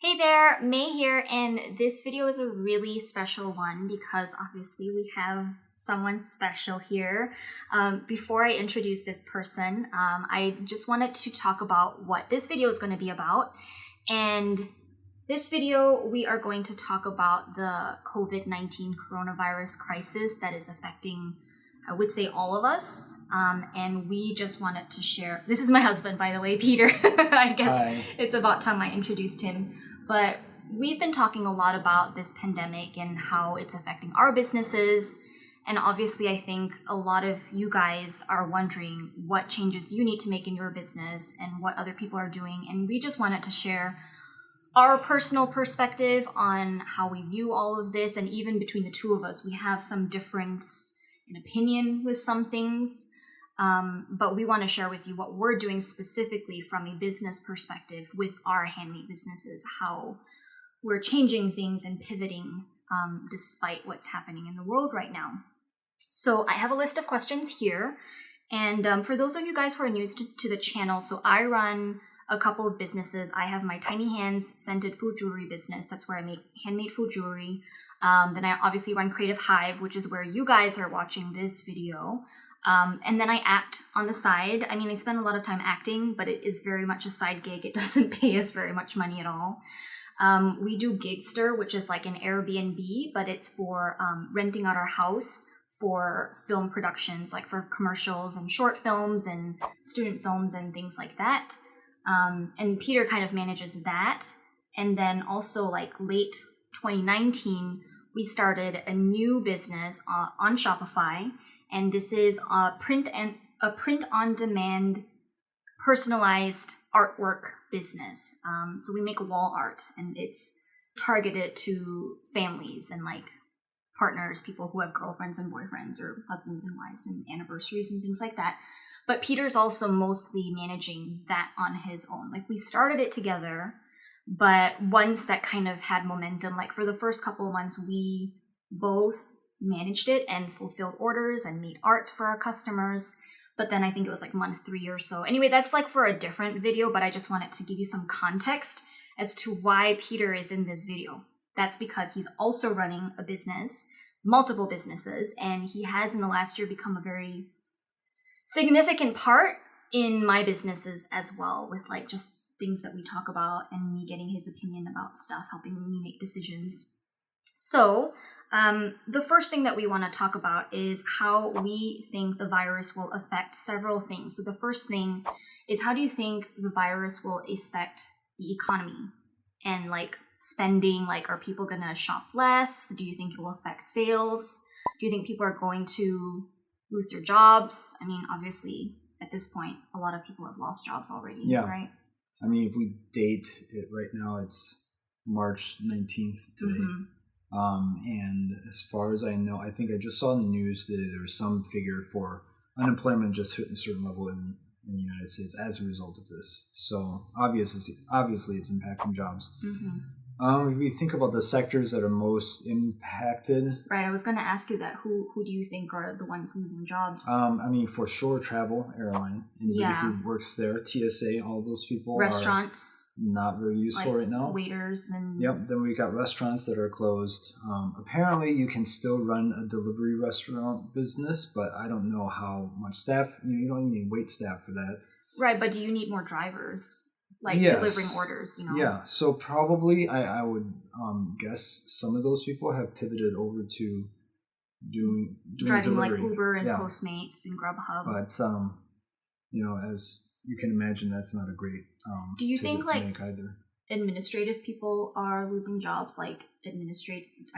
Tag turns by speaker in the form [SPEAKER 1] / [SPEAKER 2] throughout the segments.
[SPEAKER 1] Hey there, Mei here, and this video is a really special one because obviously we have someone special here. Before I introduce this person, I just wanted to talk about what this video is going to be about. And this video, we are going to talk about the COVID-19 coronavirus crisis that is affecting, I would say, all of us. And we just wanted to share. This is my husband, by the way, Peter. I guess
[SPEAKER 2] Hi.
[SPEAKER 1] It's about time I introduced him. But we've been talking a lot about this pandemic and how it's affecting our businesses. And obviously, I think a lot of you guys are wondering what changes you need to make in your business and what other people are doing. And we just wanted to share our personal perspective on how we view all of this. And even between the two of us, we have some difference in opinion with some things. But we want to share with you what we're doing specifically from a business perspective with our handmade businesses, how we're changing things and pivoting despite what's happening in the world right now. So I have a list of questions here. And for those of you guys who are new to the channel, so I run a couple of businesses. I have my Tiny Hands scented food jewelry business. That's where I make handmade food jewelry. Then I obviously run Creative Hive, which is where you guys are watching this video. And then I act on the side. I mean, I spend a lot of time acting, but it is very much a side gig. It doesn't pay us very much money at all. We do Gigster, which is like an Airbnb, but it's for renting out our house for film productions, like for commercials and short films and student films and things like that. And Peter kind of manages that. And then also like late 2019, we started a new business on Shopify. And this is a print-on-demand, personalized artwork business. So we make wall art, and it's targeted to families and like partners, people who have girlfriends and boyfriends, or husbands and wives, and anniversaries and things like that. But Peter's also mostly managing that on his own. Like we started it together, but once that kind of had momentum, like for the first couple of months, we both managed it and fulfilled orders and made art for our customers. But then I think it was like month 3 or so. Anyway, that's like for a different video, but I just wanted to give you some context as to why Peter is in this video. That's because he's also running a business, multiple businesses, and he has in the last year become a very significant part in my businesses as well, with like just things that we talk about and me getting his opinion about stuff, helping me make decisions. So the first thing that we want to talk about is how we think the virus will affect several things. So the first thing is, how do you think the virus will affect the economy and like spending? Like, are people going to shop less? Do you think it will affect sales? Do you think people are going to lose their jobs? I mean, obviously, at this point, a lot of people have lost jobs already, right?
[SPEAKER 2] I mean, if we date it right now, it's March 19th today.
[SPEAKER 1] Mm-hmm.
[SPEAKER 2] And as far as I know, I think I just saw in the news that there's some figure for unemployment just hitting a certain level in the United States as a result of this. So obviously it's impacting jobs.
[SPEAKER 1] Mm-hmm.
[SPEAKER 2] If we think about the sectors that are most impacted.
[SPEAKER 1] Right, I was going to ask you that. Who do you think are the ones losing jobs?
[SPEAKER 2] I mean, for sure, travel, airline, anybody who works there, TSA, all those people.
[SPEAKER 1] Restaurants.
[SPEAKER 2] Are not very useful
[SPEAKER 1] like
[SPEAKER 2] right now.
[SPEAKER 1] Waiters and...
[SPEAKER 2] Yep, then we got restaurants that are closed. Apparently, you can still run a delivery restaurant business, but I don't know how much staff. You don't need wait staff for that.
[SPEAKER 1] Right, but do you need more drivers? Like delivering orders,
[SPEAKER 2] Yeah, so probably I would guess some of those people have pivoted over to doing
[SPEAKER 1] driving
[SPEAKER 2] delivery.
[SPEAKER 1] Like Uber and Postmates and Grubhub.
[SPEAKER 2] But as you can imagine, that's not a great
[SPEAKER 1] do you think like
[SPEAKER 2] either.
[SPEAKER 1] Administrative people are losing jobs? Like I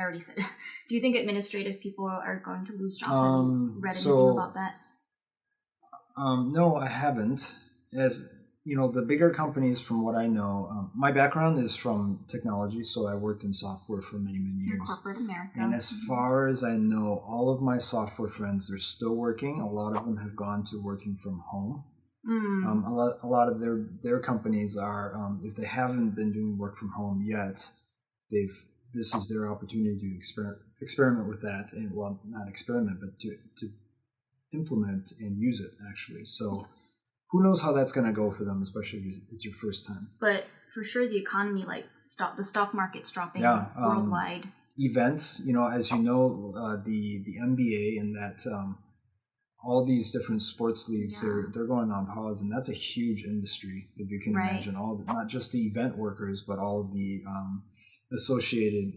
[SPEAKER 1] already said. Do you think administrative people are going to lose jobs? And read anything about that?
[SPEAKER 2] No, I haven't. As you know, the bigger companies, from what I know, my background is from technology, so I worked in software for many, many years.
[SPEAKER 1] In corporate America.
[SPEAKER 2] And as far as I know, all of my software friends are still working. A lot of them have gone to working from home. A lot of their companies are, if they haven't been doing work from home yet, this is their opportunity to experiment with that, and well, not experiment, but to implement and use it actually. So. Who knows how that's going to go for them, especially if it's your first time.
[SPEAKER 1] But for sure the economy, like the stock market's dropping worldwide.
[SPEAKER 2] Events, as you know, the NBA and that all these different sports leagues, they're going on pause, and that's a huge industry, if you can imagine. Not just the event workers, but all of the associated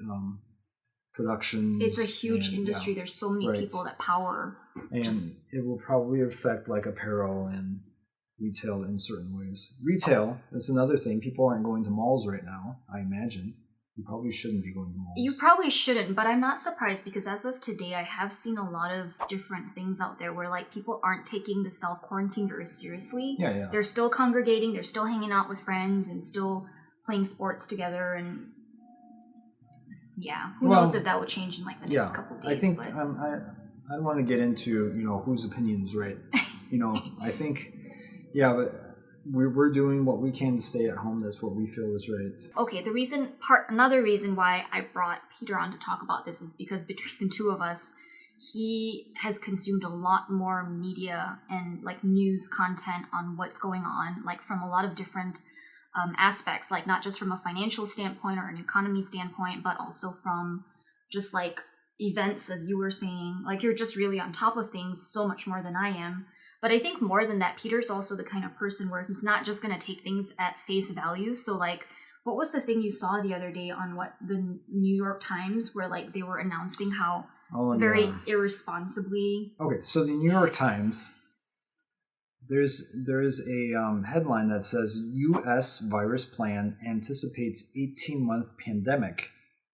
[SPEAKER 2] productions.
[SPEAKER 1] It's a huge industry. There's so many people that power.
[SPEAKER 2] And it will probably affect like apparel and retail in certain ways. Retail, that's another thing. People aren't going to malls right now, I imagine. You probably shouldn't be going to malls.
[SPEAKER 1] You probably shouldn't, but I'm not surprised because as of today, I have seen a lot of different things out there where like people aren't taking the self-quarantine very seriously.
[SPEAKER 2] Yeah.
[SPEAKER 1] They're still congregating, they're still hanging out with friends and still playing sports together, and who knows if that will change in like the next couple of days.
[SPEAKER 2] I think I don't want to get into whose opinion is right. I think but we're doing what we can to stay at home. That's what we feel is right.
[SPEAKER 1] Okay, another reason why I brought Peter on to talk about this is because between the two of us, he has consumed a lot more media and like news content on what's going on, like from a lot of different aspects, like not just from a financial standpoint or an economy standpoint, but also from just like events, as you were saying. Like you're just really on top of things so much more than I am. But I think more than that, Peter's also the kind of person where he's not just going to take things at face value. So like, what was the thing you saw the other day on the New York Times where like they were announcing how very irresponsibly...
[SPEAKER 2] Okay, so the New York Times, there is a headline that says U.S. virus plan anticipates 18-month pandemic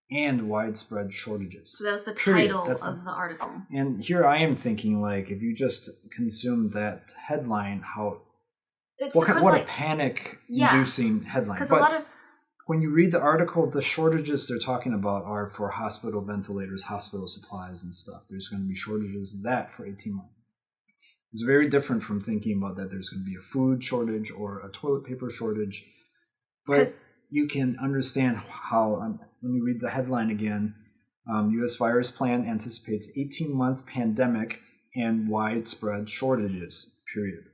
[SPEAKER 2] and widespread shortages.
[SPEAKER 1] So that was the title of the article.
[SPEAKER 2] And here I am thinking, like, if you just consume that headline, what a panic-inducing headline. But when you read the article, the shortages they're talking about are for hospital ventilators, hospital supplies and stuff. There's going to be shortages of that for 18 months. It's very different from thinking about that there's going to be a food shortage or a toilet paper shortage. But you can understand how... let me read the headline again. U.S. virus plan anticipates 18-month pandemic and widespread shortages, period.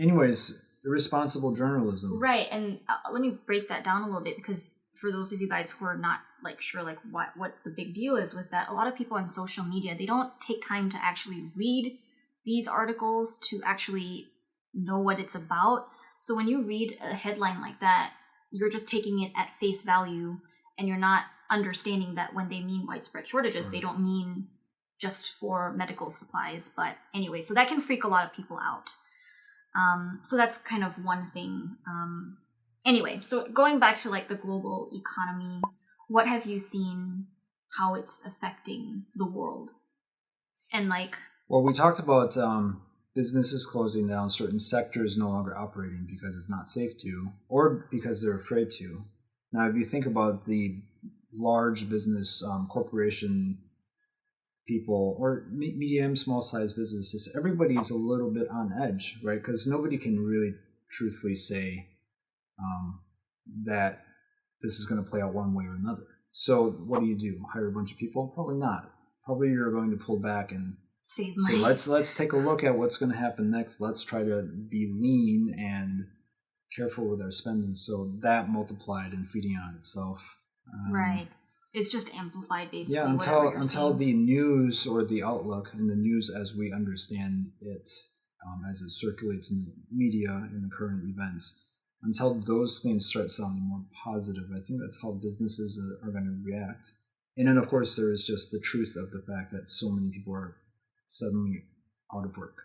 [SPEAKER 2] Anyways, irresponsible journalism.
[SPEAKER 1] Right, and let me break that down a little bit, because for those of you guys who are not like sure like what the big deal is with that, a lot of people on social media, they don't take time to actually read these articles to actually know what it's about. So when you read a headline like that, you're just taking it at face value, and you're not understanding that when they mean widespread shortages, they don't mean just for medical supplies. But anyway, so that can freak a lot of people out. So that's kind of one thing. Anyway, so going back to like the global economy, what have you seen how it's affecting the world? And like...
[SPEAKER 2] Well, we talked about businesses closing down, certain sectors no longer operating because it's not safe to, or because they're afraid to. Now, if you think about the large business corporation people or medium, small-sized businesses, everybody's a little bit on edge, right? Because nobody can really truthfully say that this is going to play out one way or another. So what do? Hire a bunch of people? Probably not. Probably you're going to pull back and
[SPEAKER 1] save money.
[SPEAKER 2] So let's take a look at what's going to happen next. Let's try to be lean and careful with our spending. So that multiplied and feeding on itself.
[SPEAKER 1] Right. It's just amplified, basically.
[SPEAKER 2] Yeah, until the news or the outlook and the news as we understand it, as it circulates in the media in the current events, until those things start sounding more positive, I think that's how businesses are going to react. And then, of course, there is just the truth of the fact that so many people are suddenly out of work.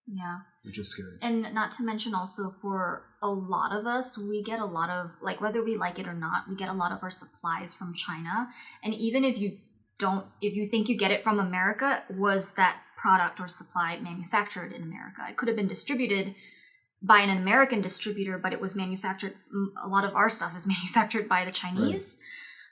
[SPEAKER 1] Yeah.
[SPEAKER 2] Which is scary. And
[SPEAKER 1] not to mention also for a lot of us, we get a lot of, like, whether we like it or not, we get a lot of our supplies from China. And even if you think you get it from America, was that product or supply manufactured in America? It could have been distributed by an American distributor, but it was manufactured, a lot of our stuff is manufactured by the Chinese. Right.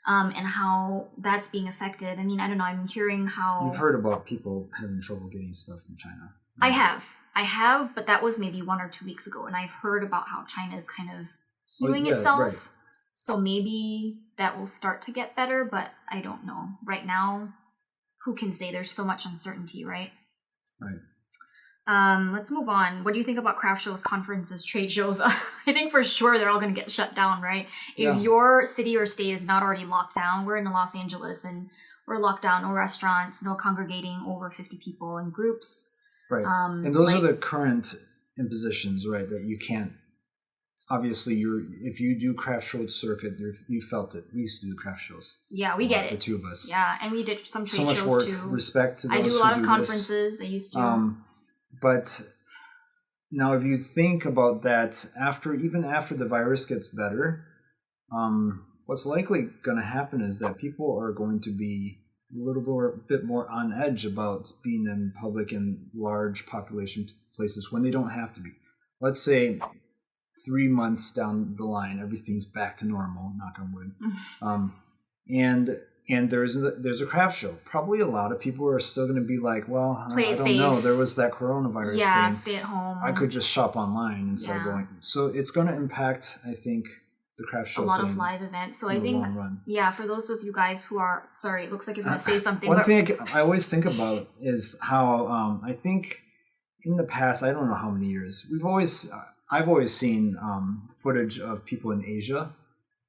[SPEAKER 1] And how that's being affected. I mean, I don't know, I'm hearing how...
[SPEAKER 2] You've heard about people having trouble getting stuff from China.
[SPEAKER 1] I have, but that was maybe 1 or 2 weeks ago, and I've heard about how China is kind of healing itself. Right. So maybe that will start to get better, but I don't know. Right now, who can say? There's so much uncertainty, right?
[SPEAKER 2] Right.
[SPEAKER 1] Let's move on. What do you think about craft shows, conferences, trade shows? I think for sure they're all going to get shut down, right? If your city or state is not already locked down, we're in Los Angeles and we're locked down, no restaurants, no congregating over 50 people in groups.
[SPEAKER 2] Right. And those are the current impositions, right? That you can't, obviously, if you do craft show circuit, you felt it. We used to do craft shows.
[SPEAKER 1] Yeah, we get it.
[SPEAKER 2] The two of us.
[SPEAKER 1] Yeah, and we did some trade
[SPEAKER 2] so much
[SPEAKER 1] shows
[SPEAKER 2] work,
[SPEAKER 1] too.
[SPEAKER 2] Respect to those
[SPEAKER 1] I do a lot of conferences. I used to.
[SPEAKER 2] But now, if you think about that, even after the virus gets better, what's likely going to happen is that people are going to be a bit more on edge about being in public in large population places when they don't have to be. Let's say 3 months down the line, everything's back to normal, knock on wood. And there's a craft show. Probably a lot of people are still going to be like, well, I don't know. There was that coronavirus thing.
[SPEAKER 1] Stay at home.
[SPEAKER 2] I could just shop online instead of going. So it's going to impact, I think, the craft show.
[SPEAKER 1] A lot of live events. So I think, for those of you guys who are, sorry, it looks like you're going to say something.
[SPEAKER 2] One thing I always think about is how I think in the past, I don't know how many years, I've always seen footage of people in Asia.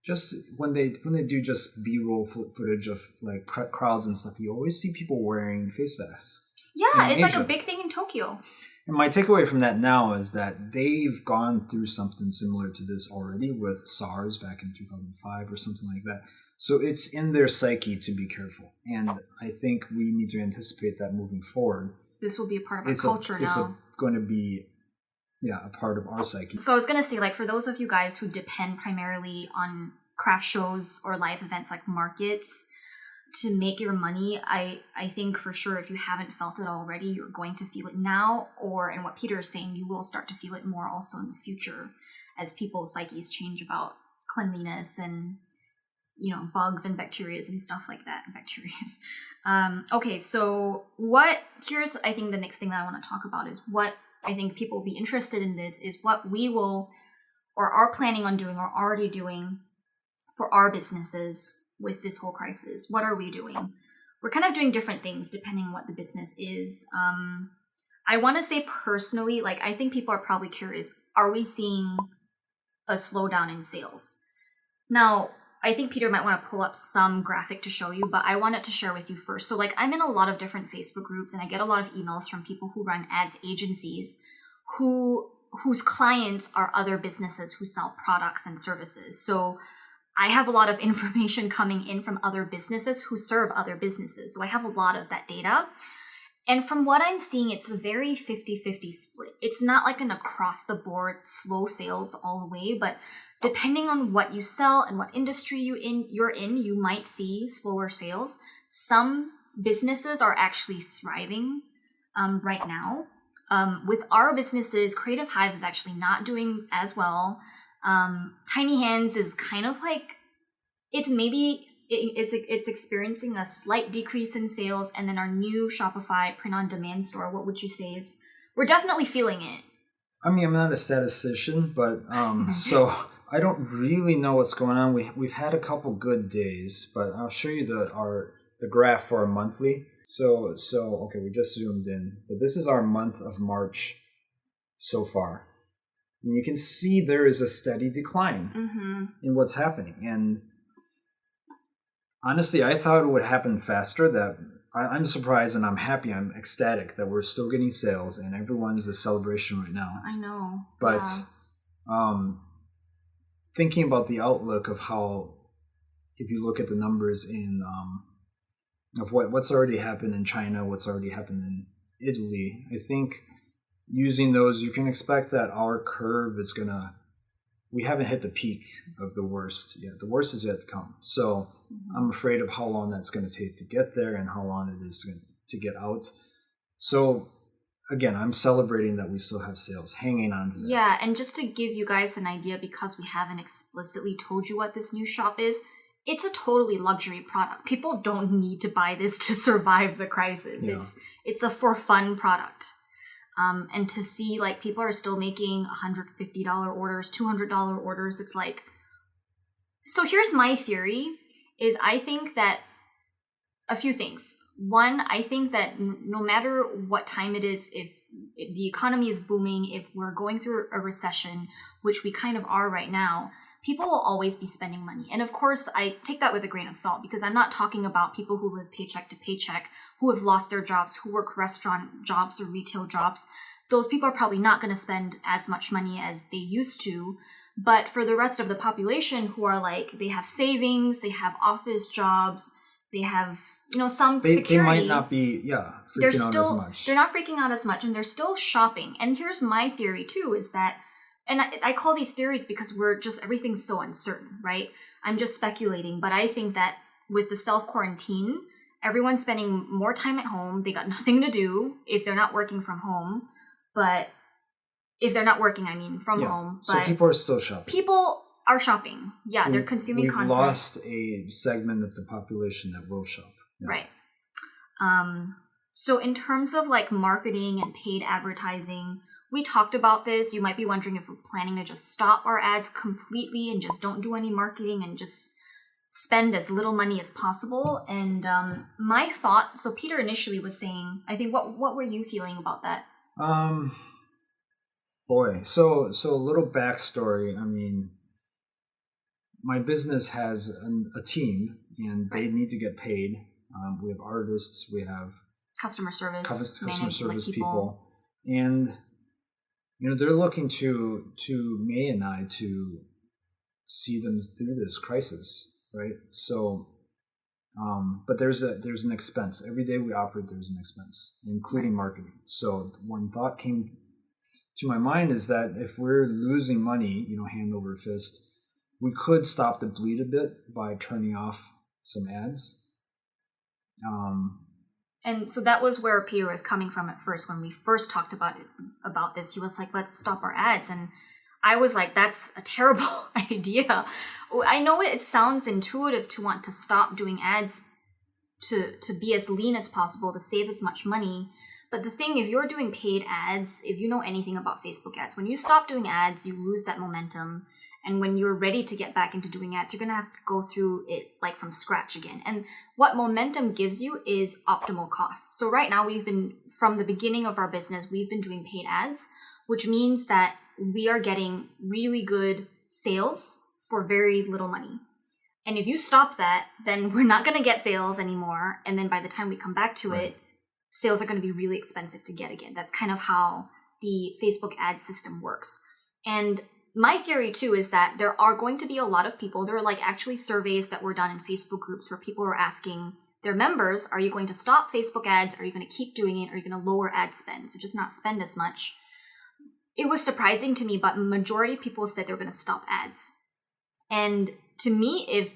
[SPEAKER 2] Just when they do just B-roll footage of like crowds and stuff, you always see people wearing face masks.
[SPEAKER 1] Yeah, it's like a big thing in Tokyo.
[SPEAKER 2] And my takeaway from that now is that they've gone through something similar to this already with SARS back in 2005 or something like that. So it's in their psyche to be careful. And I think we need to anticipate that moving forward.
[SPEAKER 1] This will be a part of our culture now.
[SPEAKER 2] It's going to be a part of our psyche.
[SPEAKER 1] So I was going to say, like, for those of you guys who depend primarily on craft shows or live events like markets to make your money, I think for sure if you haven't felt it already, you're going to feel it now, or in what Peter is saying, you will start to feel it more also in the future as people's psyches change about cleanliness and, bugs and bacteria and stuff like that. Okay, so here's, I think the next thing that I want to talk about is what I think people will be interested in this is what we will or are planning on doing or already doing for our businesses with this whole crisis. What are we doing? We're kind of doing different things depending on what the business is. I want to say personally, like, I think people are probably curious, are we seeing a slowdown in sales? Now, I think Peter might want to pull up some graphic to show you, but I wanted to share with you first. So like I'm in a lot of different Facebook groups and I get a lot of emails from people who run ads agencies whose clients are other businesses who sell products and services. So I have a lot of information coming in from other businesses who serve other businesses. So I have a lot of that data. And from what I'm seeing, it's a very 50-50 split. It's not like an across the board slow sales all the way, but depending on what you sell and what industry you're in, you might see slower sales. Some businesses are actually thriving right now. With our businesses, Creative Hive is actually not doing as well. Tiny Hands is kind of like, it's experiencing a slight decrease in sales. And then our new Shopify print-on-demand store, what would you say is, we're definitely feeling it.
[SPEAKER 2] I mean, I'm not a statistician, but so I don't really know what's going on. We've had a couple good days, but I'll show you the graph for our monthly. So okay, we just zoomed in, but this is our month of March so far. And you can see there is a steady decline in what's happening. And honestly, I thought it would happen faster. That I'm surprised and I'm happy. I'm ecstatic that we're still getting sales and everyone's a celebration right now.
[SPEAKER 1] I know.
[SPEAKER 2] But thinking about the outlook of how, if you look at the numbers of what's already happened in China, what's already happened in Italy, I think using those, you can expect that our curve is we haven't hit the peak of the worst yet. The worst is yet to come. So I'm afraid of how long that's going to take to get there and how long it is to get out. So again, I'm celebrating that we still have sales, hanging on to that.
[SPEAKER 1] Yeah, and just to give you guys an idea, because we haven't explicitly told you what this new shop is, it's a totally luxury product. People don't need to buy this to survive the crisis. Yeah. It's a for fun product. And to see like people are still making $150 orders, $200 orders, it's like, so here's my theory is I think that a few things. one, I think that no matter what time it is, if the economy is booming, if we're going through a recession, which we kind of are right now, people will always be spending money. And of course, I take that with a grain of salt, because I'm not talking about people who live paycheck to paycheck, who have lost their jobs, who work restaurant jobs or retail jobs. Those people are probably not going to spend as much money as they used to. But for the rest of the population who are like, they have savings, they have office jobs, they have, some security.
[SPEAKER 2] They might not be, freaking out as much.
[SPEAKER 1] They're not freaking out as much, and they're still shopping. And here's my theory too, is that, and I call these theories because everything's so uncertain, right? I'm just speculating, but I think that with the self-quarantine, everyone's spending more time at home. They got nothing to do if they're not working from home. But if they're not working, from home. But
[SPEAKER 2] so people are still shopping.
[SPEAKER 1] People are shopping. Yeah, they're consuming content.
[SPEAKER 2] We've lost a segment of the population that will shop. Yeah.
[SPEAKER 1] Right. So in terms of like marketing and paid advertising, we talked about this. You might be wondering if we're planning to just stop our ads completely and just don't do any marketing and just spend as little money as possible. And my thought, so Peter initially was saying, I think, what were you feeling about that?
[SPEAKER 2] So a little backstory. My business has a team, and they need to get paid. We have artists, we have
[SPEAKER 1] customer service
[SPEAKER 2] people, and they're looking to Mei and I to see them through this crisis, right? So, but there's an expense every day we operate. There's an expense, including marketing. So one thought came to my mind is that if we're losing money, hand over fist, we could stop the bleed a bit by turning off some ads.
[SPEAKER 1] And so that was where Peter was coming from at first. When we first talked about this, he was like, let's stop our ads. And I was like, that's a terrible idea. I know it sounds intuitive to want to stop doing ads to be as lean as possible, to save as much money. But the thing, if you're doing paid ads, if you know anything about Facebook ads, when you stop doing ads, you lose that momentum. And when you're ready to get back into doing ads, you're going to have to go through it like from scratch again. And what momentum gives you is optimal costs. So right now from the beginning of our business, we've been doing paid ads, which means that we are getting really good sales for very little money. And if you stop that, then we're not going to get sales anymore. And then by the time we come back to it, sales are going to be really expensive to get again. That's kind of how the Facebook ad system works. And my theory too is that there are going to be a lot of people, there are like actually surveys that were done in Facebook groups where people were asking their members, are you going to stop Facebook ads? Are you going to keep doing it? Are you going to lower ad spend? So just not spend as much. It was surprising to me, but majority of people said they're going to stop ads. And to me, if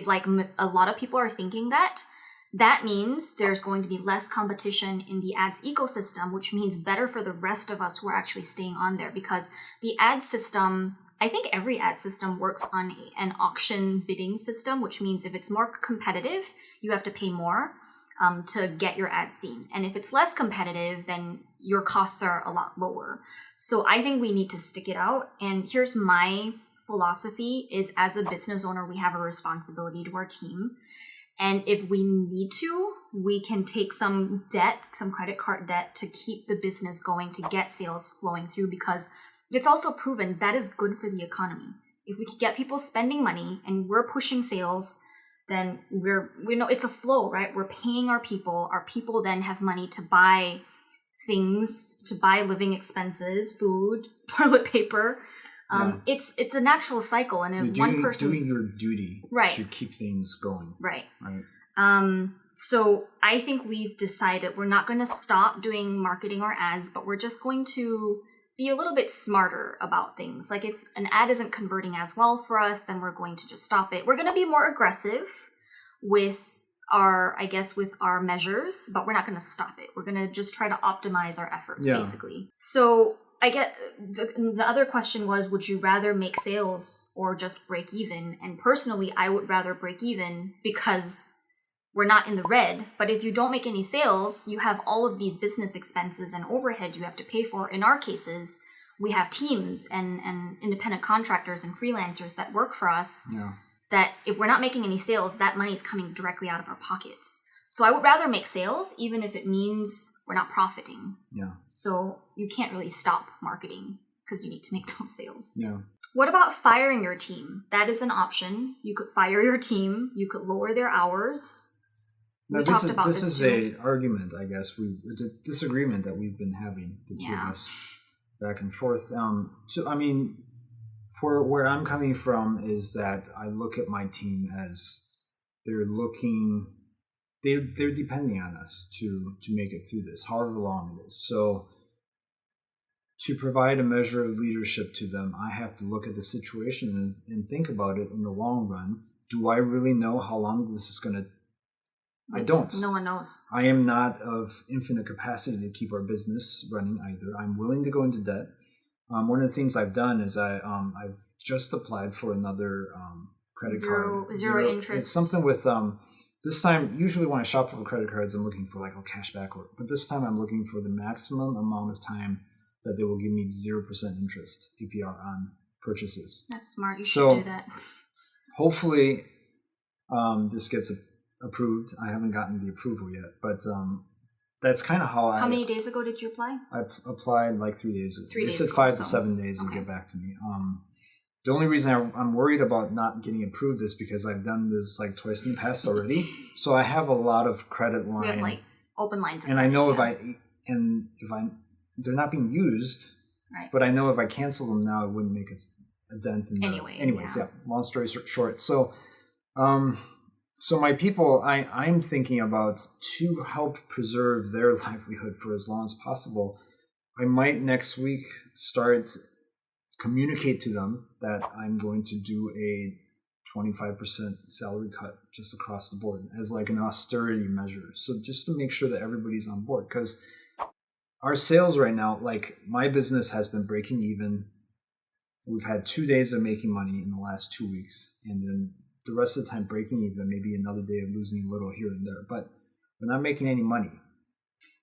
[SPEAKER 1] like a lot of people are thinking that means there's going to be less competition in the ads ecosystem, which means better for the rest of us who are actually staying on there, because the ad system, I think every ad system works on an auction bidding system, which means if it's more competitive, you have to pay more to get your ad seen. And if it's less competitive, then your costs are a lot lower. So I think we need to stick it out. And here's my philosophy is, as a business owner, we have a responsibility to our team. And if we need to, we can take some debt, some credit card debt to keep the business going, to get sales flowing through, because it's also proven that is good for the economy. If we can get people spending money and we're pushing sales, then we know it's a flow, right? We're paying our people. Our people then have money to buy things, to buy living expenses, food, toilet paper. It's a natural cycle, and if one person
[SPEAKER 2] doing your duty to keep things going.
[SPEAKER 1] Right. So I think we've decided we're not going to stop doing marketing or ads, but we're just going to be a little bit smarter about things. Like if an ad isn't converting as well for us, then we're going to just stop it. We're going to be more aggressive with our measures, but we're not going to stop it. We're going to just try to optimize our efforts, basically. So I get the other question was, would you rather make sales or just break even? And personally, I would rather break even because we're not in the red. But if you don't make any sales, you have all of these business expenses and overhead you have to pay for. In our cases, we have teams and independent contractors and freelancers that work for us, that if we're not making any sales, that money is coming directly out of our pockets. So I would rather make sales, even if it means we're not profiting.
[SPEAKER 2] Yeah.
[SPEAKER 1] So you can't really stop marketing because you need to make those sales.
[SPEAKER 2] Yeah.
[SPEAKER 1] What about firing your team? That is an option. You could fire your team. You could lower their hours.
[SPEAKER 2] Now, this is a argument, I guess, a disagreement that we've been having, the two of us, back and forth. So, I mean, for where I'm coming from is that I look at my team as they're depending on us to make it through this, however long it is. So to provide a measure of leadership to them, I have to look at the situation and think about it in the long run. Do I really know how long this is going to? I don't.
[SPEAKER 1] No one knows.
[SPEAKER 2] I am not of infinite capacity to keep our business running either. I'm willing to go into debt. One of the things I've done is I've just applied for another credit card.
[SPEAKER 1] Zero interest.
[SPEAKER 2] It's something with this time. Usually when I shop for credit cards, I'm looking for like a cashback, but this time I'm looking for the maximum amount of time that they will give me 0% interest APR on purchases.
[SPEAKER 1] That's smart. You should do that.
[SPEAKER 2] Hopefully, this gets approved. I haven't gotten the approval yet, but that's kind of how
[SPEAKER 1] How many days ago did you apply?
[SPEAKER 2] I applied like 3 days ago. They said 5 to 7 days to get back to me. The only reason I'm worried about not getting approved is because I've done this like twice in the past already. So I have a lot of credit line.
[SPEAKER 1] We have like open lines.
[SPEAKER 2] And I know if they're not being used,
[SPEAKER 1] right.
[SPEAKER 2] But I know if I cancel them now, it wouldn't make a dent in anyways, yeah. Long story short. So, so my people, I'm thinking about to help preserve their livelihood for as long as possible. I might next week communicate to them that I'm going to do a 25% salary cut just across the board as like an austerity measure. So just to make sure that everybody's on board, because our sales right now, like my business has been breaking even. We've had 2 days of making money in the last 2 weeks, and then the rest of the time breaking even, maybe another day of losing a little here and there, but we're not making any money.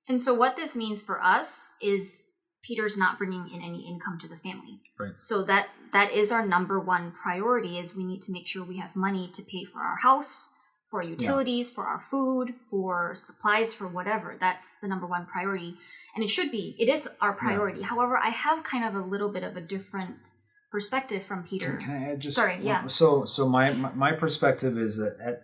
[SPEAKER 1] And so what this means for us is Peter's not bringing in any income to the family.
[SPEAKER 2] Right.
[SPEAKER 1] So that is our number one priority, is we need to make sure we have money to pay for our house, for our utilities, for our food, for supplies, for whatever. That's the number one priority. And it is our priority. Yeah. However, I have kind of a little bit of a different perspective from Peter.
[SPEAKER 2] Can I just?
[SPEAKER 1] Sorry, yeah.
[SPEAKER 2] So my perspective is that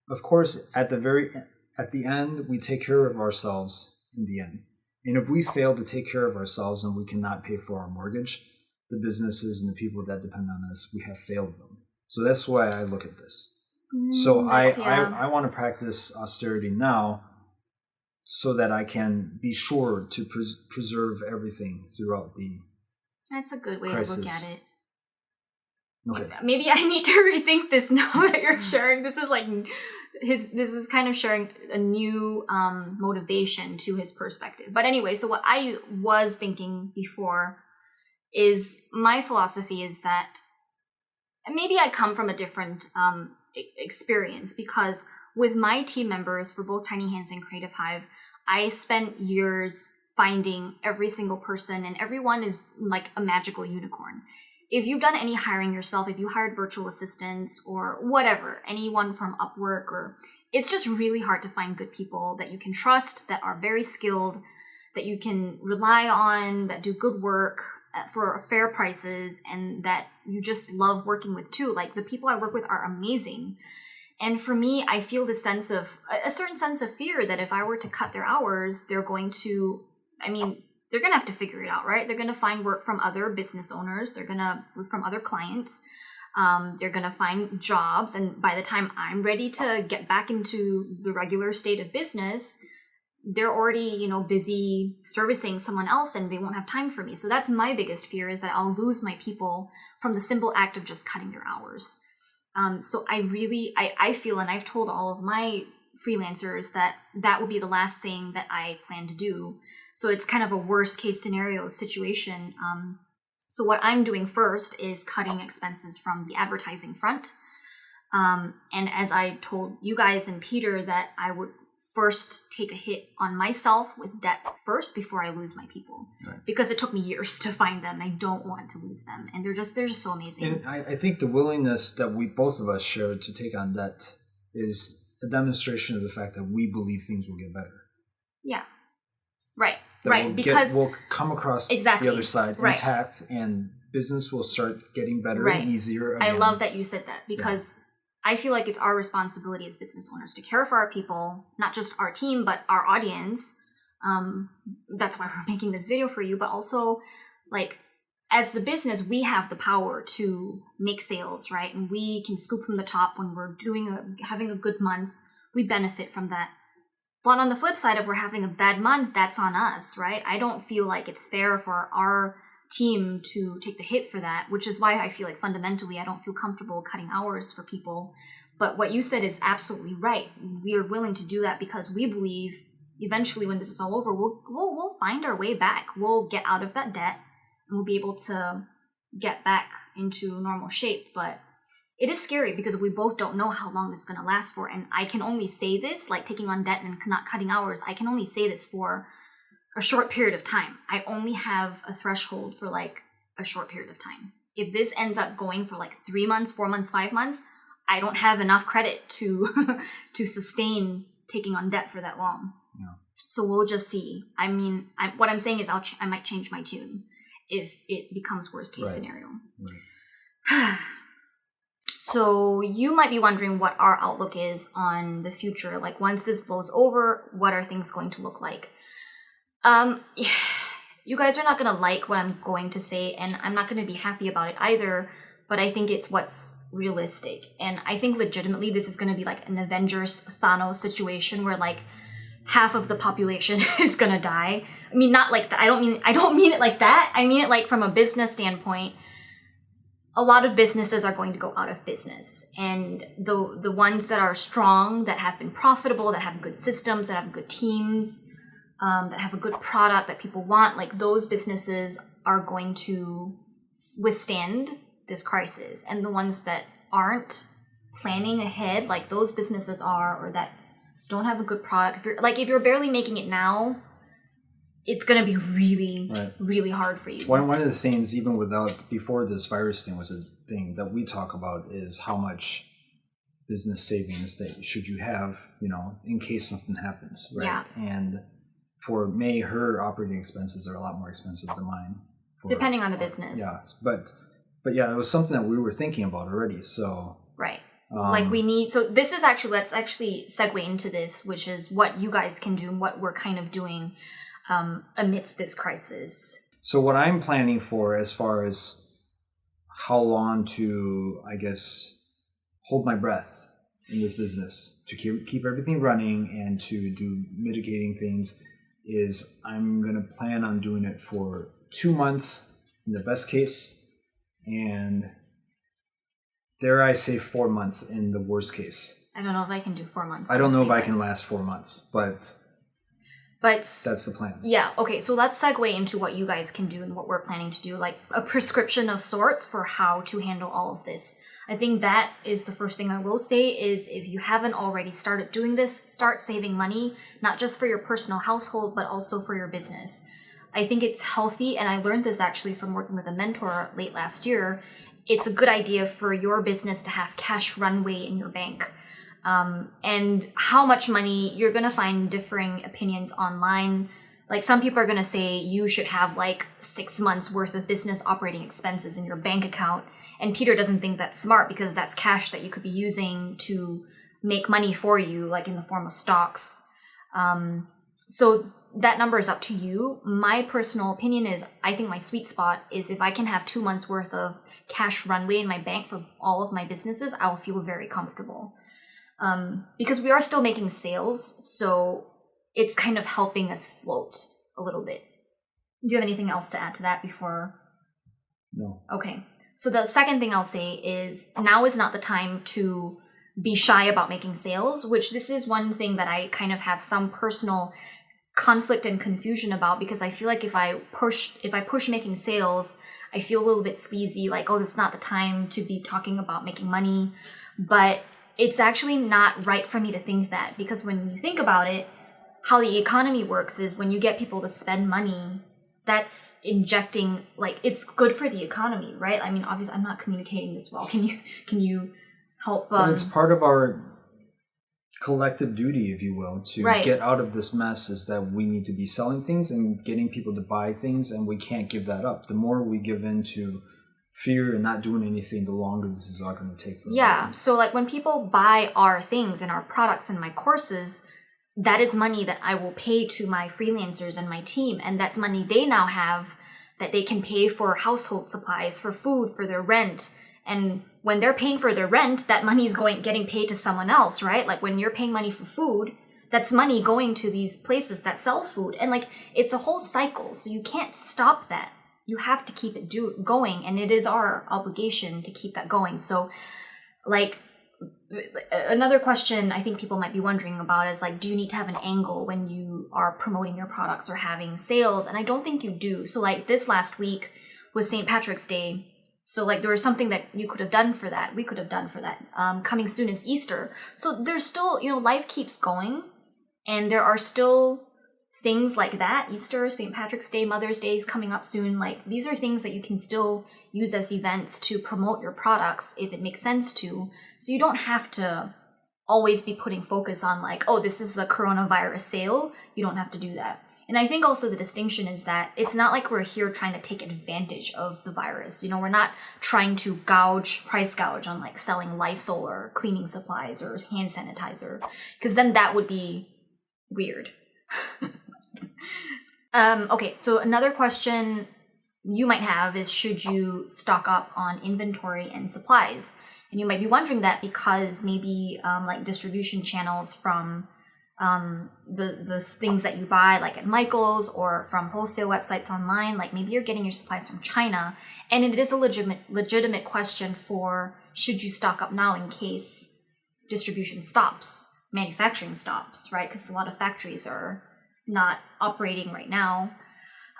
[SPEAKER 2] of course, at the end, we take care of ourselves in the end. And if we fail to take care of ourselves and we cannot pay for our mortgage, the businesses and the people that depend on us, we have failed them. So that's why I look at this. So I want to practice austerity now so that I can be sure to preserve everything throughout the
[SPEAKER 1] That's a good way
[SPEAKER 2] crisis.
[SPEAKER 1] To look at it.
[SPEAKER 2] Okay.
[SPEAKER 1] Maybe I need to rethink this now that you're sharing. This is like this is kind of sharing a new motivation to his perspective. But anyway, so what I was thinking before is my philosophy is that maybe I come from a different experience, because with my team members for both Tiny Hands and Creative Hive, I spent years finding every single person, and everyone is like a magical unicorn. If you've done any hiring yourself, if you hired virtual assistants or whatever, anyone from Upwork, or it's just really hard to find good people that you can trust, that are very skilled, that you can rely on, that do good work for fair prices, and that you just love working with too. Like the people I work with are amazing. And for me, I feel a certain sense of fear that if I were to cut their hours, they're going to have to figure it out, right? They're going to find work from other business owners. From other clients. They're going to find jobs. And by the time I'm ready to get back into the regular state of business, they're already, busy servicing someone else, and they won't have time for me. So that's my biggest fear, is that I'll lose my people from the simple act of just cutting their hours. So I feel, and I've told all of my freelancers that will be the last thing that I plan to do. So it's kind of a worst case scenario situation. So what I'm doing first is cutting expenses from the advertising front. And as I told you guys and Peter, that I would first take a hit on myself with debt first before I lose my people. Right. Because it took me years to find them, and I don't want to lose them. And they're just so amazing.
[SPEAKER 2] And I think the willingness that both of us share to take on debt is a demonstration of the fact that we believe things will get better.
[SPEAKER 1] Yeah. Right.
[SPEAKER 2] That
[SPEAKER 1] right. Because
[SPEAKER 2] we'll come across the other side intact, and business will start getting better and easier again.
[SPEAKER 1] I love that you said that, because I feel like it's our responsibility as business owners to care for our people, not just our team, but our audience. That's why we're making this video for you, but also, like, as the business, we have the power to make sales, right? And we can scoop from the top when we're having a good month. We benefit from that. But on the flip side, if we're having a bad month, that's on us, right? I don't feel like it's fair for our team to take the hit for that, which is why I feel like fundamentally I don't feel comfortable cutting hours for people. But what you said is absolutely right. We are willing to do that because we believe eventually when this is all over, we'll find our way back. We'll get out of that debt and we'll be able to get back into normal shape. But it is scary because we both don't know how long this is going to last for. And I can only say this, like taking on debt and not cutting hours, I can only say this for a short period of time. I only have a threshold for like a short period of time. If this ends up going for like 3 months, 4 months, 5 months, I don't have enough credit to to sustain taking on debt for that long.
[SPEAKER 2] Yeah.
[SPEAKER 1] So we'll just see. I mean, what I'm saying is I might change my tune if it becomes worst case scenario. Right. So you might be wondering what our outlook is on the future. Like once this blows over, what are things going to look like? You guys are not going to like what I'm going to say, and I'm not going to be happy about it either, but I think it's what's realistic. And I think legitimately this is going to be like an Avengers Thanos situation where like half of the population is going to die. I mean, not like that. I don't mean it like that. I mean it like from a business standpoint. A lot of businesses are going to go out of business, and the ones that are strong, that have been profitable, that have good systems, that have good teams, that have a good product that people want, like those businesses are going to withstand this crisis. And the ones that aren't planning ahead, like those businesses are, or that don't have a good product, if you're barely making it now, it's going to be really, really hard for you.
[SPEAKER 2] One of the things, even before this virus thing was a thing that we talk about, is how much business savings that should you have, in case something happens, right?
[SPEAKER 1] Yeah.
[SPEAKER 2] And for Mei, her operating expenses are a lot more expensive than mine.
[SPEAKER 1] Depending on the business.
[SPEAKER 2] Yeah, but yeah, it was something that we were thinking about already, so.
[SPEAKER 1] Right. This is actually, let's actually segue into this, which is what you guys can do and what we're kind of doing amidst this crisis. So
[SPEAKER 2] what I'm planning for, as far as how long to, I guess, hold my breath in this business, to keep everything running and to do mitigating things, is I'm going to plan on doing it for 2 months in the best case, and dare I say 4 months in the worst case.
[SPEAKER 1] I don't know if I can do 4 months.
[SPEAKER 2] I don't know if I can last 4 months, but that's the plan.
[SPEAKER 1] Yeah, okay, so let's segue into what you guys can do and what we're planning to do, like a prescription of sorts for how to handle all of this. I think that is the first thing I will say is if you haven't already started doing this, start saving money, not just for your personal household, but also for your business. I think it's healthy, and I learned this actually from working with a mentor late last year. It's a good idea for your business to have cash runway in your bank. And how much money, you're going to find differing opinions online. Like some people are going to say you should have like 6 months worth of business operating expenses in your bank account. And Peter doesn't think that's smart because that's cash that you could be using to make money for you, like in the form of stocks. So that number is up to you. My personal opinion is I think my sweet spot is if I can have 2 months worth of cash runway in my bank for all of my businesses, I'll feel very comfortable. Because we are still making sales, so it's kind of helping us float a little bit. Do you have anything else to add to that before?
[SPEAKER 2] No.
[SPEAKER 1] Okay. So the second thing I'll say is now is not the time to be shy about making sales, which this is one thing that I kind of have some personal conflict and confusion about, because I feel like if I push making sales, I feel a little bit sleazy, like, oh, this is not the time to be talking about making money. But it's actually not right for me to think that, because when you think about it, how the economy works is when you get people to spend money, that's injecting, like, it's good for the economy, right? I mean, obviously, I'm not communicating this well. Can you help?
[SPEAKER 2] Well, it's part of our collective duty, if you will, to get out of this mess is that we need to be selling things and getting people to buy things, and we can't give that up. The more we give in to fear and not doing anything, the longer this is all going to take.
[SPEAKER 1] Yeah, so like when people buy our things and our products and my courses, that is money that I will pay to my freelancers and my team, and that's money they now have that they can pay for household supplies, for food, for their rent. And when they're paying for their rent, that money is getting paid to someone else, right? Like when you're paying money for food, that's money going to these places that sell food. And like it's a whole cycle, so you can't stop that. You have to keep it going, and it is our obligation to keep that going. So like another question I think people might be wondering about is like, do you need to have an angle when you are promoting your products or having sales? And I don't think you do. So like this last week was St. Patrick's Day. So like there was something that you could have done for that. We could have done for that. Coming soon is Easter. So there's still, life keeps going, and there are still things like that. Easter, St. Patrick's Day, Mother's Day is coming up soon. Like these are things that you can still use as events to promote your products if it makes sense to. So you don't have to always be putting focus on like, oh, this is a coronavirus sale. You don't have to do that. And I think also the distinction is that it's not like we're here trying to take advantage of the virus. We're not trying to price gouge on like selling Lysol or cleaning supplies or hand sanitizer, because then that would be weird. Okay, so another question you might have is, should you stock up on inventory and supplies? And you might be wondering that because maybe like distribution channels from the things that you buy like at Michael's or from wholesale websites online, like maybe you're getting your supplies from China, and it is a legitimate question for, should you stock up now in case distribution stops, manufacturing stops, right? Because a lot of factories are not operating right now.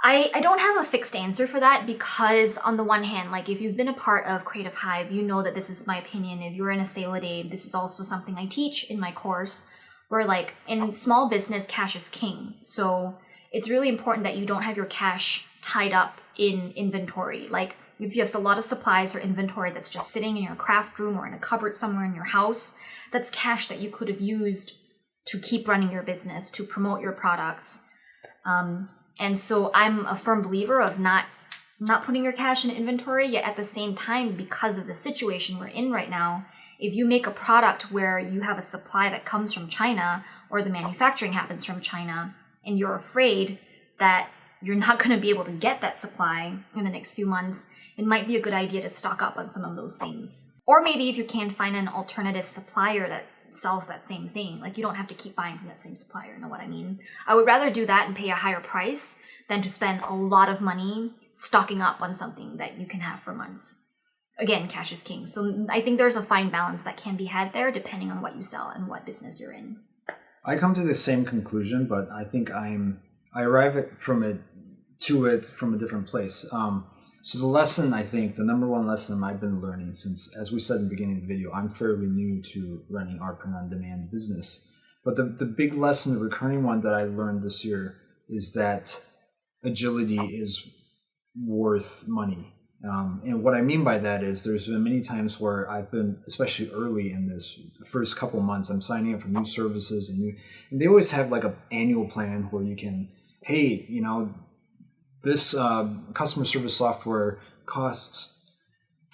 [SPEAKER 1] I don't have a fixed answer for that, because on the one hand, like if you've been a part of Creative Hive, you know that this is my opinion. If you're in a sale a day, this is also something I teach in my course, where like in small business, cash is king. So it's really important that you don't have your cash tied up in inventory. Like if you have a lot of supplies or inventory that's just sitting in your craft room or in a cupboard somewhere in your house, that's cash that you could have used to keep running your business, to promote your products. And so I'm a firm believer of not putting your cash in inventory, yet at the same time, because of the situation we're in right now, if you make a product where you have a supply that comes from China, or the manufacturing happens from China, and you're afraid that you're not going to be able to get that supply in the next few months, it might be a good idea to stock up on some of those things. Or maybe if you can find an alternative supplier that sells that same thing. Like you don't have to keep buying from that same supplier, you know what I mean? I would rather do that and pay a higher price than to spend a lot of money stocking up on something that you can have for months. Again, cash is king. So I think there's a fine balance that can be had there depending on what you sell and what business you're in.
[SPEAKER 2] I come to the same conclusion, but I think I arrive from it from a different place. So the lesson, I think, the number one lesson I've been learning since, as we said in the beginning of the video, I'm fairly new to running our print-on-demand business. But the big lesson, the recurring one that I learned this year is that agility is worth money. And what I mean by that is there's been many times where I've been, especially early in this first couple months, I'm signing up for new services and they always have like an annual plan where you can, hey, this customer service software costs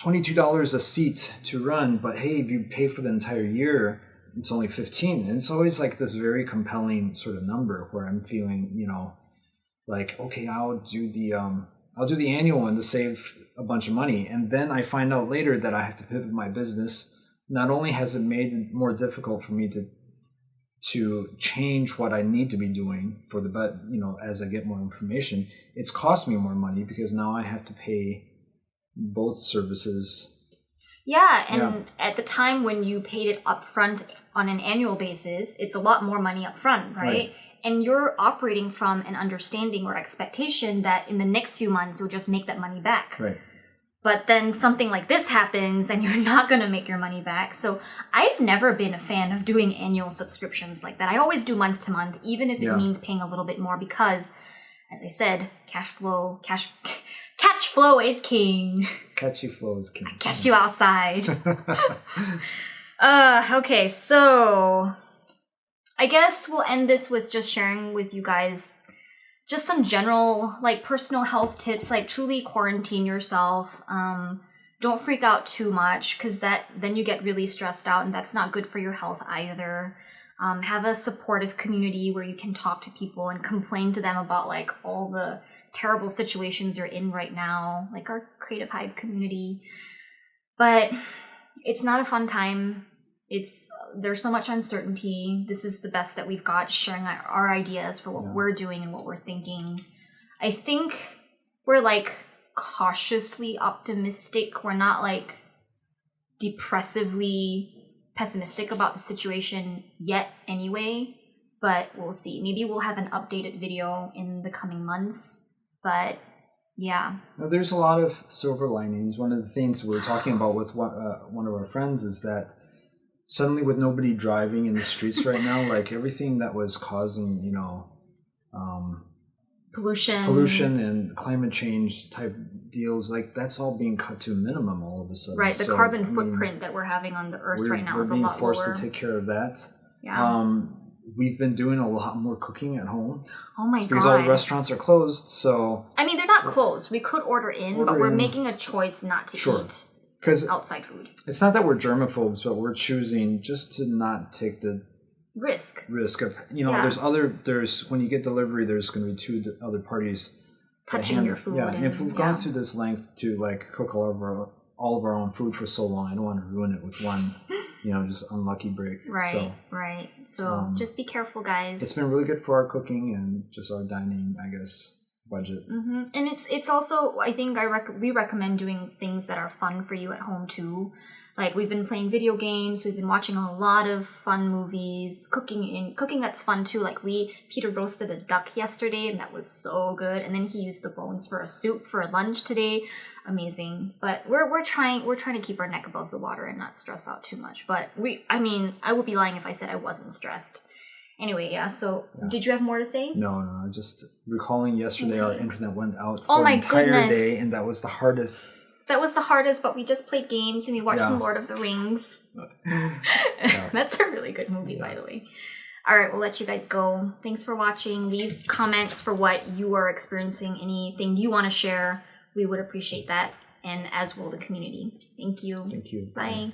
[SPEAKER 2] $22 a seat to run, but hey, if you pay for the entire year, it's only $15. And it's always like this very compelling sort of number where I'm feeling, like, okay, I'll do the annual one to save a bunch of money. And then I find out later that I have to pivot my business. Not only has it made it more difficult for me to change what I need to be doing for as I get more information, it's cost me more money because now I have to pay both services.
[SPEAKER 1] Yeah, and at the time when you paid it upfront on an annual basis, it's a lot more money upfront, right? And you're operating from an understanding or expectation that in the next few months you'll just make that money back.
[SPEAKER 2] Right.
[SPEAKER 1] But then something like this happens and you're not going to make your money back. So I've never been a fan of doing annual subscriptions like that. I always do month to month, even if it means paying a little bit more, because, as I said, catch flow is king.
[SPEAKER 2] Catchy flow is king.
[SPEAKER 1] I catch you outside. Okay, so I guess we'll end this with just sharing with you guys just some general, like, personal health tips, like, truly quarantine yourself. Don't freak out too much, because then you get really stressed out, and that's not good for your health either. Have a supportive community where you can talk to people and complain to them about, like, all the terrible situations you're in right now, like our Creative Hive community. But it's not a fun time. There's so much uncertainty. This is the best that we've got, sharing our ideas for what we're doing and what we're thinking. I think we're, like, cautiously optimistic. We're not, like, depressively pessimistic about the situation yet anyway, but we'll see. Maybe we'll have an updated video in the coming months, but yeah.
[SPEAKER 2] Now, there's a lot of silver linings. One of the things we were talking about with one of our friends is that suddenly, with nobody driving in the streets right now, like, everything that was causing, pollution and climate change type deals, like, that's all being cut to a minimum all of a sudden.
[SPEAKER 1] Right, the carbon footprint that we're having on the earth right now is a lot lower. We're being forced
[SPEAKER 2] to take care of that.
[SPEAKER 1] Yeah.
[SPEAKER 2] We've been doing a lot more cooking at home.
[SPEAKER 1] Oh my god.
[SPEAKER 2] Because all the restaurants are closed, so...
[SPEAKER 1] I mean, they're not closed. We could order in, but we're making a choice not to eat outside food.
[SPEAKER 2] It's not that we're germaphobes, but we're choosing just to not take the risk of, there's when you get delivery, there's going to be two other parties
[SPEAKER 1] touching your food.
[SPEAKER 2] Yeah, and if we've gone through this length to, like, cook all of our own food for so long, I don't want to ruin it with one, just unlucky break.
[SPEAKER 1] Right. So just be careful, guys.
[SPEAKER 2] It's been really good for our cooking and just our dining, I guess, budget.
[SPEAKER 1] Mm-hmm. And it's also, I think we recommend doing things that are fun for you at home too. Like, we've been playing video games, we've been watching a lot of fun movies, cooking that's fun too. Like, Peter roasted a duck yesterday, and that was so good. And then he used the bones for a soup for lunch today. Amazing. But we're trying to keep our neck above the water and not stress out too much. But I would be lying if I said I wasn't stressed. Anyway, so did you have more to say?
[SPEAKER 2] No, just recalling yesterday our internet went out for an entire day, and that was the hardest.
[SPEAKER 1] But we just played games and we watched some Lord of the Rings. That's a really good movie, by the way. All right, we'll let you guys go. Thanks for watching. Leave comments for what you are experiencing, anything you want to share. We would appreciate that, and as will the community. Thank you.
[SPEAKER 2] Thank you.
[SPEAKER 1] Bye.